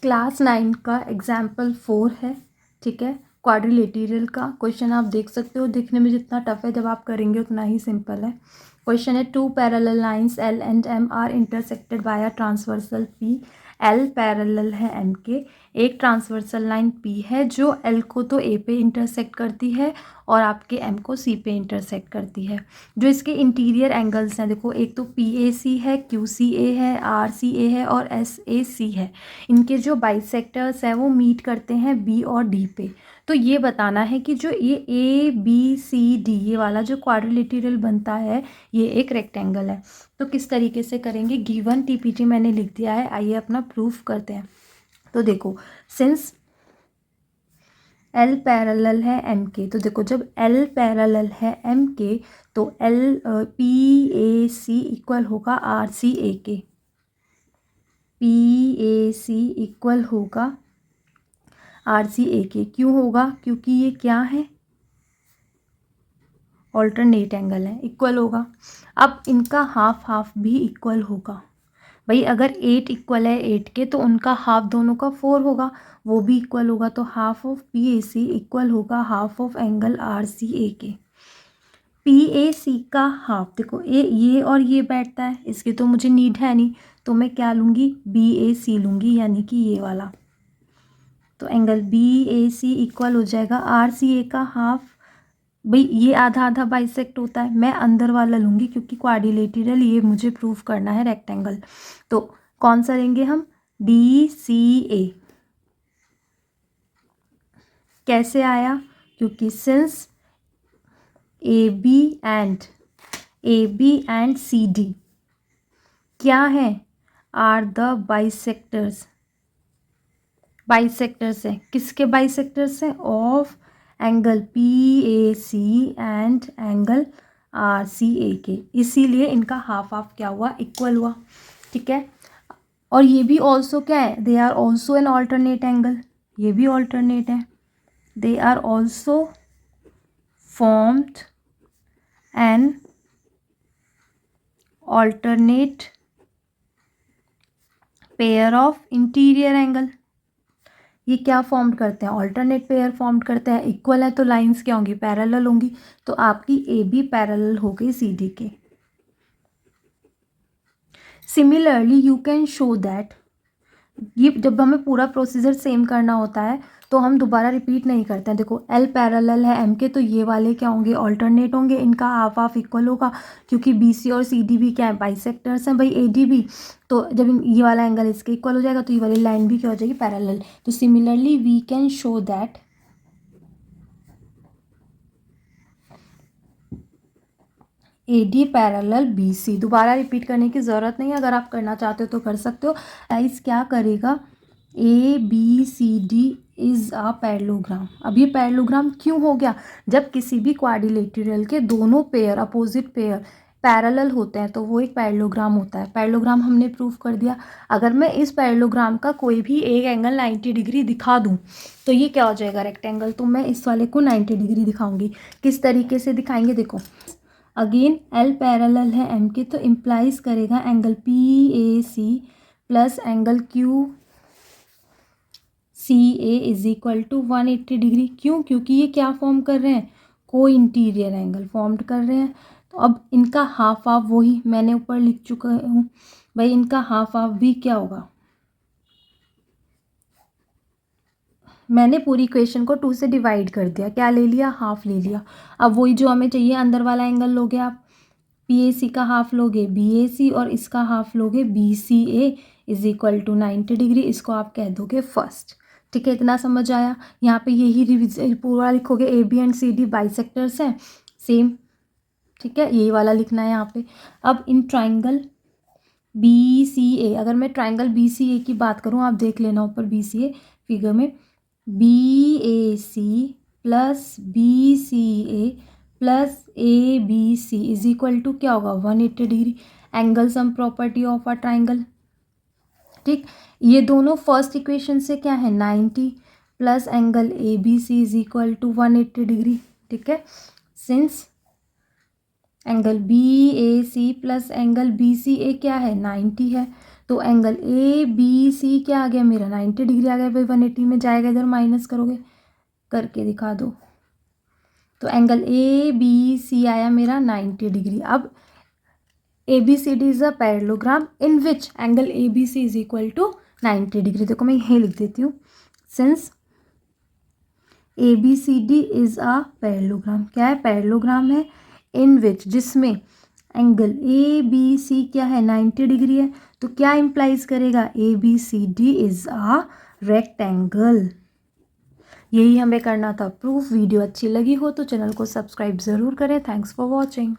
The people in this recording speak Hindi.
क्लास 9 का एग्जाम्पल 4 है, ठीक है। क्वाड्रिलेटरल का क्वेश्चन आप देख सकते हो, देखने में जितना टफ है जब आप करेंगे उतना ही सिंपल है। क्वेश्चन है 2 parallel lines L and M are intersected by a transversal P। L parallel है M के, एक ट्रांसवर्सल लाइन P है जो L को तो A पे इंटरसेक्ट करती है और आपके M को C पे इंटरसेक्ट करती है। जो इसके इंटीरियर एंगल्स हैं, देखो एक तो PAC है, QCA है, RCA है और SAC है। इनके जो बाइसेक्टर्स हैं वो मीट करते हैं B और D पे। तो ये बताना है कि जो ये ABCD ये वाला जो क्वाड्रिलेटरल बनता है ये एक रेक्टेंगल है। तो किस तरीके से करेंगे, गिवन TPT मैंने लिख दिया है, आइए अपना प्रूफ करते हैं। तो देखो, सिंस L पैरेलल है M के, तो देखो जब L पैरेलल है M के तो PAC इक्वल होगा RCA के। PAC इक्वल होगा RCA के। क्यों होगा, क्योंकि ये क्या है, ऑल्टरनेट एंगल है, इक्वल होगा। अब इनका हाफ हाफ भी इक्वल होगा। भाई अगर 8 इक्वल है 8 के तो उनका हाफ दोनों का 4 होगा, वो भी इक्वल होगा। तो हाफ ऑफ PAC इक्वल होगा हाफ ऑफ एंगल RCA के। PAC का हाफ, देखो ये और ये बैठता है, इसकी तो मुझे नीड है नहीं, तो मैं क्या लूँगी, BAC लूँगी, यानी कि ये वाला। तो एंगल BAC इक्वल हो जाएगा RCA का हाफ। भाई ये आधा आधा बाइसेक्ट होता है, मैं अंदर वाला लूँगी क्योंकि क्वाड्रिलेटरल ये मुझे प्रूफ करना है रेक्टेंगल। तो कौन सा लेंगे हम, DCA। कैसे आया, क्योंकि सिंस AB एंड CD क्या है, आर द बाइसेक्टर्स। बाइसेक्टर्स है, किसके बाइसेक्टर्स है, of angle PAC and angle RCA के, इसीलिए इनका हाफ हाफ क्या हुआ, इक्वल हुआ, ठीक है। और ये भी ऑल्सो क्या है, they are also an alternate angle, ये भी ऑल्टरनेट है। They are also formed an alternate pair of interior angle. ये क्या फॉर्म करते हैं, ऑल्टरनेट पेयर फॉर्म करते हैं। इक्वल है तो लाइंस क्या होंगी, पैरेलल होंगी। तो आपकी AB पैरेलल हो गई CD के। Similarly you can show that, ये जब हमें पूरा प्रोसीजर सेम करना होता है तो हम दोबारा रिपीट नहीं करते हैं। देखो L पैरेलल है M के, तो ये वाले क्या होंगे, ऑल्टरनेट होंगे, इनका हाफ हाफ इक्वल होगा क्योंकि BC और CD भी क्या है, बाइसेक्टर्स हैं भाई, AD भी। तो जब ये वाला एंगल इसके इक्वल हो जाएगा तो ये वाली लाइन भी क्या हो जाएगी, पैरेलल। तो similarly we can show that AD parallel BC। दोबारा रिपीट करने की ज़रूरत नहीं है, अगर आप करना चाहते हो तो कर सकते हो। गाइस क्या करेगा, ABCD इज़ अ पैरेललोग्राम। अब ये पैरेललोग्राम क्यों हो गया, जब किसी भी क्वाड्रिलेटरल के दोनों पेयर, अपोजिट पेयर पैरेलल होते हैं तो वो एक पैरेललोग्राम होता है। पैरेललोग्राम हमने प्रूफ कर दिया। अगर मैं इस पैरेललोग्राम का कोई भी एक एंगल 90 डिग्री दिखा दूँ तो ये क्या हो जाएगा, रेक्टेंगल। तो मैं इस वाले को 90 डिग्री दिखाऊंगी। किस तरीके से दिखाएंगे, देखो अगेन L पैरेलल है M के, तो इम्प्लाइज करेगा angle PAC plus angle QCA is equal to 180 degree. क्यों, क्योंकि ये क्या फॉर्म कर रहे हैं, को इंटीरियर एंगल फॉर्म कर रहे हैं। तो अब इनका हाफ हाफ वही मैंने ऊपर लिख चुका हूँ भाई, इनका हाफ हाफ भी क्या होगा, मैंने पूरी इक्वेशन को 2 से डिवाइड कर दिया, क्या ले लिया, हाफ ले लिया। अब वही जो हमें चाहिए, अंदर वाला एंगल लोगे आप, PAC का हाफ लोगे BAC और इसका हाफ लोगे BCA is equal to 90 degree. इसको आप कह दोगे फर्स्ट, ठीक है। इतना समझ आया। यहाँ पे यही रिविजन पूरा लिखोगे, AB एंड CD बाइसेक्टर्स हैं सेम, ठीक है, यही वाला लिखना है यहाँ पे। अब इन ट्राइंगल BCA, अगर मैं ट्राइंगल BCA की बात करूँ, आप देख लेना ऊपर BCA फिगर में, BAC plus BCA plus ABC is equal to क्या होगा, 180 degree. Angle sum property of a triangle, ठीक। ये दोनों फर्स्ट इक्वेशन से क्या है, 90 plus angle ABC is equal to 180 degree, ठीक है। Since angle BAC plus angle BCA क्या है, 90 है, तो एंगल ए बी सी क्या आ गया मेरा 90 डिग्री आ गया, भाई 180 में जाएगा, इधर माइनस करोगे, करके दिखा दो। तो एंगल ए बी सी आया मेरा 90 डिग्री। अब A B C D is a parallelogram in which angle A B C is equal to 90 degree. देखो मैं यही लिख देती हूँ, since A B C D is a parallelogram, क्या है, पैरेललोग्राम है, इन विच, जिसमें एंगल ए बी सी क्या है 90 डिग्री है, तो क्या इम्प्लाइज करेगा, A B C D is a rectangle. यही हमें करना था प्रूफ। वीडियो अच्छी लगी हो तो चैनल को सब्सक्राइब ज़रूर करें। Thanks for watching.